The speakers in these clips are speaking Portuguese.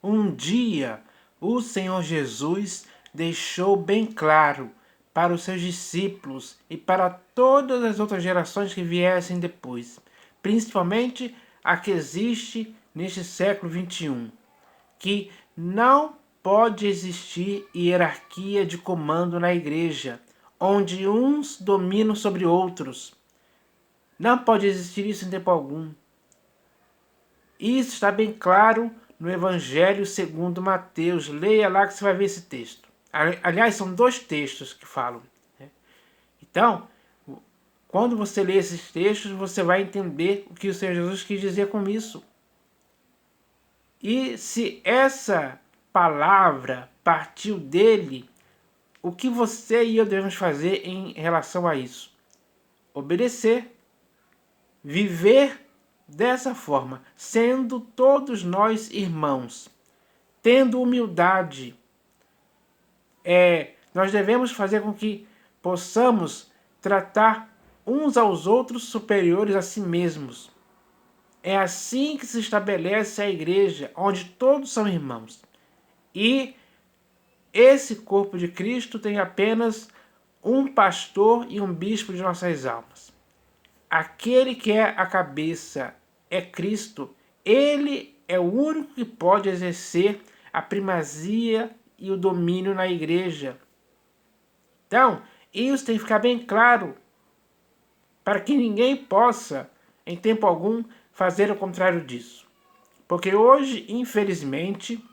Um dia, o Senhor Jesus deixou bem claro para os seus discípulos e para todas as outras gerações que viessem depois, principalmente a que existe neste século XXI, que não pode existir hierarquia de comando na igreja, onde uns dominam sobre outros. Não pode existir isso em tempo algum. Isso está bem claro no Evangelho segundo Mateus. Leia lá que você vai ver esse texto. Aliás, são dois textos que falam. Então, quando você lê esses textos, você vai entender o que o Senhor Jesus quis dizer com isso. E se essa palavra partiu dele, o que você e eu devemos fazer em relação a isso? Obedecer. Viver dessa forma, sendo todos nós irmãos, tendo humildade. Nós devemos fazer com que possamos tratar uns aos outros superiores a si mesmos. É assim que se estabelece a igreja, onde todos são irmãos. E esse corpo de Cristo tem apenas um pastor e um bispo de nossas almas. Aquele que é a cabeça é Cristo. Ele é o único que pode exercer a primazia e o domínio na igreja. Então, isso tem que ficar bem claro, para que ninguém possa, em tempo algum, fazer o contrário disso. Porque hoje, infelizmente,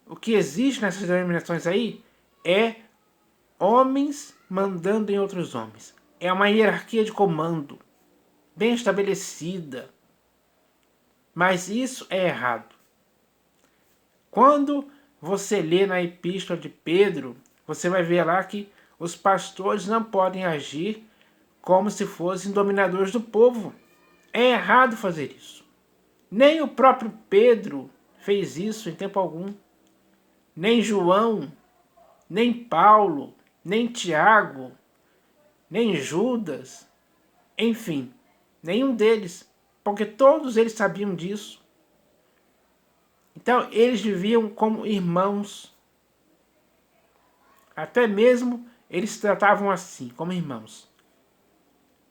o que existe nessas denominações aí é homens mandando em outros homens. É uma hierarquia de comando bem estabelecida. Mas isso é errado. Quando você lê na epístola de Pedro, você vai ver lá que os pastores não podem agir como se fossem dominadores do povo. É errado fazer isso. Nem o próprio Pedro fez isso em tempo algum. Nem João, nem Paulo, nem Tiago, nem Judas, enfim, nenhum deles, porque todos eles sabiam disso. Então eles viviam como irmãos. Até mesmo eles se tratavam assim, como irmãos.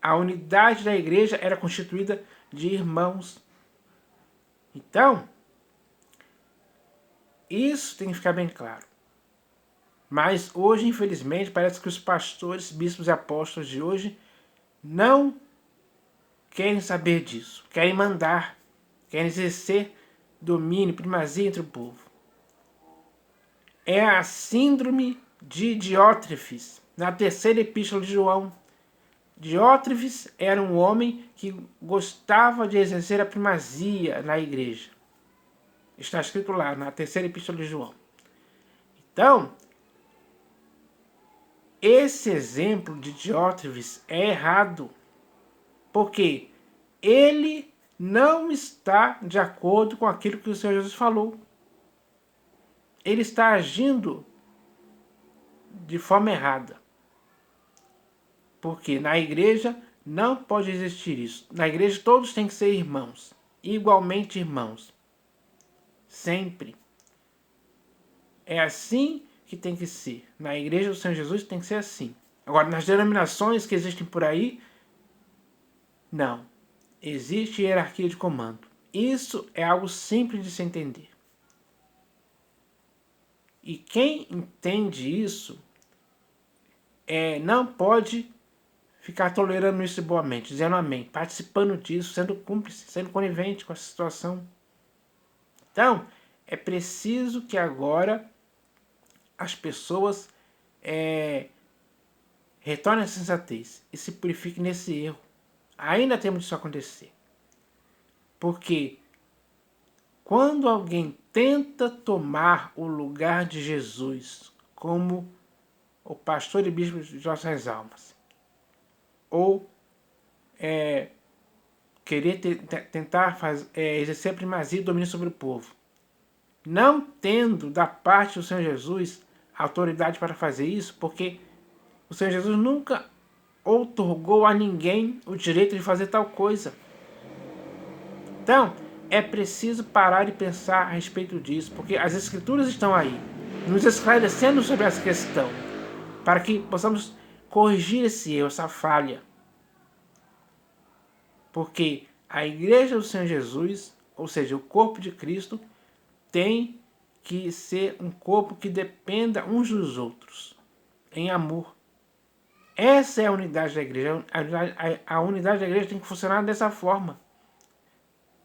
A unidade da igreja era constituída de irmãos. Então, isso tem que ficar bem claro. Mas hoje, infelizmente, parece que os pastores, bispos e apóstolos de hoje não querem saber disso. Querem mandar, querem exercer domínio, primazia entre o povo. É a síndrome de Diótrefes, na terceira epístola de João. Diótrefes era um homem que gostava de exercer a primazia na igreja. Está escrito lá na terceira epístola de João. Então, esse exemplo de Diótrefes é errado, porque ele não está de acordo com aquilo que o Senhor Jesus falou. Ele está agindo de forma errada. Porque na igreja não pode existir isso. Na igreja todos têm que ser irmãos, igualmente irmãos. Sempre. É assim que tem que ser. Na igreja do Senhor Jesus tem que ser assim. Agora, nas denominações que existem por aí, não. Existe hierarquia de comando. Isso é algo simples de se entender. E quem entende isso não pode ficar tolerando isso boamente, dizendo amém, participando disso, sendo cúmplice, sendo conivente com essa situação. Então, é preciso que agora as pessoas retornem à sensatez e se purifiquem nesse erro. Ainda temos isso acontecer. Porque quando alguém tenta tomar o lugar de Jesus como o pastor e bispo de nossas almas, ou querer tentar exercer a primazia e domínio sobre o povo, não tendo da parte do Senhor Jesus autoridade para fazer isso, porque o Senhor Jesus nunca outorgou a ninguém o direito de fazer tal coisa. Então, é preciso parar e pensar a respeito disso, porque as Escrituras estão aí, nos esclarecendo sobre essa questão, para que possamos corrigir esse erro, essa falha. Porque a Igreja do Senhor Jesus, ou seja, o corpo de Cristo, tem que ser um corpo que dependa uns dos outros, em amor. Essa é a unidade da igreja. A unidade da igreja tem que funcionar dessa forma.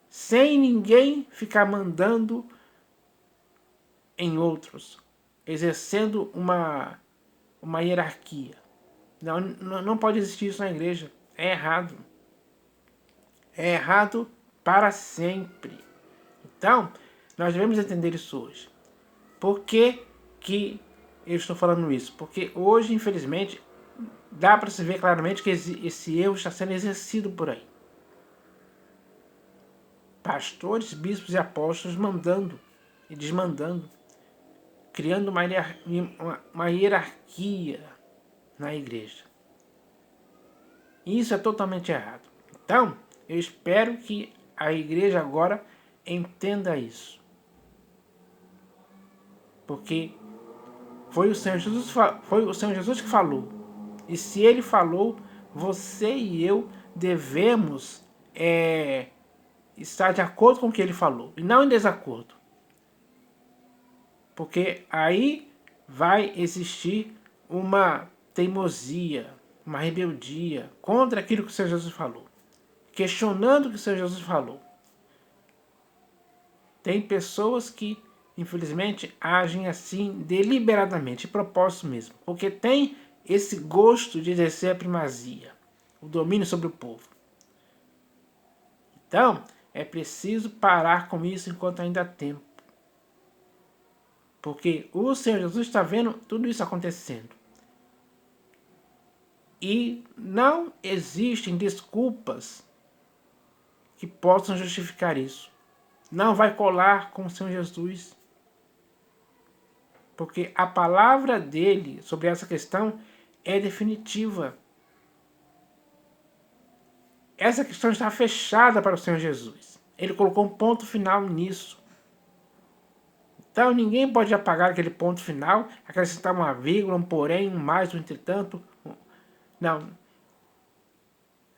Sem ninguém ficar mandando em outros, exercendo uma hierarquia. Não pode existir isso na igreja. É errado. É errado para sempre. Então, nós devemos entender isso hoje. Por que eu estou falando isso? Porque hoje, infelizmente, dá para se ver claramente que esse erro está sendo exercido por aí. Pastores, bispos e apóstolos mandando e desmandando, criando uma hierarquia na igreja. E isso é totalmente errado. Então, eu espero que a igreja agora entenda isso. Porque foi o Senhor Jesus que falou. E se ele falou, você e eu devemos estar de acordo com o que ele falou, e não em desacordo. Porque aí vai existir uma teimosia, uma rebeldia contra aquilo que o Senhor Jesus falou, questionando o que o Senhor Jesus falou. Tem pessoas que, infelizmente, agem assim deliberadamente, de propósito mesmo, porque tem esse gosto de exercer a primazia, o domínio sobre o povo. Então, é preciso parar com isso enquanto ainda há tempo. Porque o Senhor Jesus está vendo tudo isso acontecendo. E não existem desculpas que possam justificar isso. Não vai colar com o Senhor Jesus. Porque a palavra dele sobre essa questão é definitiva. Essa questão está fechada para o Senhor Jesus. Ele colocou um ponto final nisso. Então ninguém pode apagar aquele ponto final, acrescentar uma vírgula, um porém, um mais, um entretanto. Não.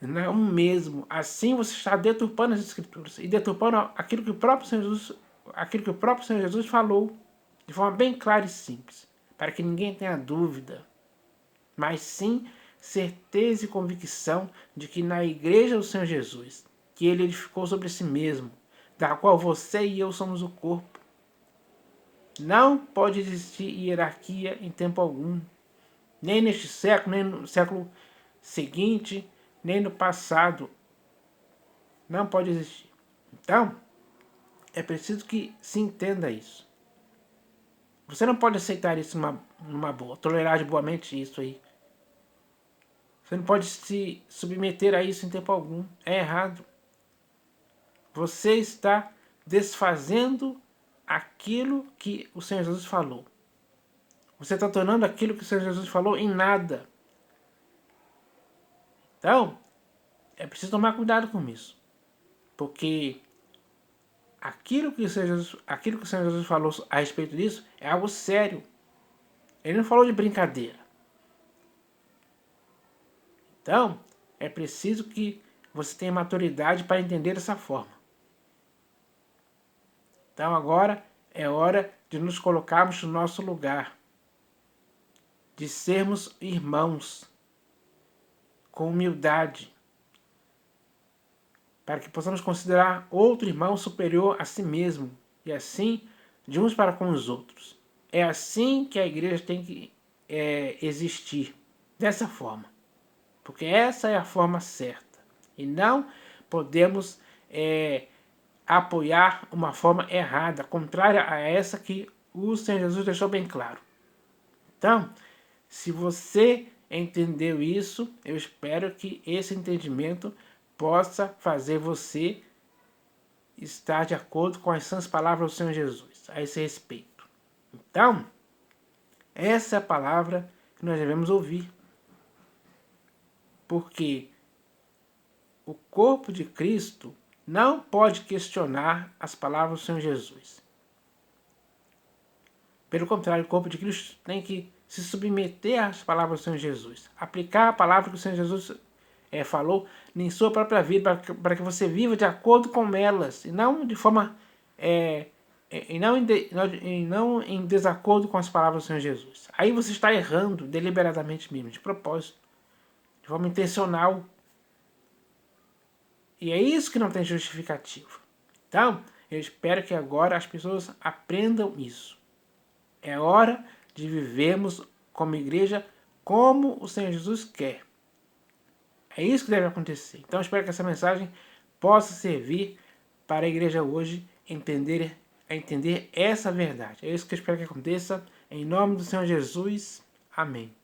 Não mesmo. Assim você está deturpando as Escrituras e deturpando aquilo que o próprio Senhor Jesus falou de forma bem clara e simples, para que ninguém tenha dúvida, mas sim certeza e convicção de que na igreja do Senhor Jesus, que ele edificou sobre si mesmo, da qual você e eu somos o corpo, não pode existir hierarquia em tempo algum, nem neste século, nem no século seguinte, nem no passado. Não pode existir. Então, é preciso que se entenda isso. Você não pode aceitar isso numa boa, tolerar de boamente isso aí. Você não pode se submeter a isso em tempo algum. É errado. Você está desfazendo aquilo que o Senhor Jesus falou. Você está tornando aquilo que o Senhor Jesus falou em nada. Então, é preciso tomar cuidado com isso. Porque aquilo que o Senhor Jesus falou a respeito disso é algo sério. Ele não falou de brincadeira. Então, é preciso que você tenha maturidade para entender dessa forma. Então agora é hora de nos colocarmos no nosso lugar, de sermos irmãos, com humildade, para que possamos considerar outro irmão superior a si mesmo, e assim, de uns para com os outros. É assim que a igreja tem que existir, dessa forma, porque essa é a forma certa, e não podemos apoiar uma forma errada, contrária a essa que o Senhor Jesus deixou bem claro. Então, se você entendeu isso, eu espero que esse entendimento possa fazer você estar de acordo com as sãs palavras do Senhor Jesus a esse respeito. Então, essa é a palavra que nós devemos ouvir. Porque o corpo de Cristo não pode questionar as palavras do Senhor Jesus. Pelo contrário, o corpo de Cristo tem que se submeter às palavras do Senhor Jesus. Aplicar a palavra que o Senhor Jesus falou em sua própria vida, para que você viva de acordo com elas, e não de forma... e não em desacordo com as palavras do Senhor Jesus. Aí você está errando deliberadamente mesmo, de propósito, de forma intencional. E é isso que não tem justificativa. Então, eu espero que agora as pessoas aprendam isso. É hora de vivermos como igreja como o Senhor Jesus quer. É isso que deve acontecer. Então, eu espero que essa mensagem possa servir para a igreja hoje entender essa verdade. É isso que eu espero que aconteça. Em nome do Senhor Jesus. Amém.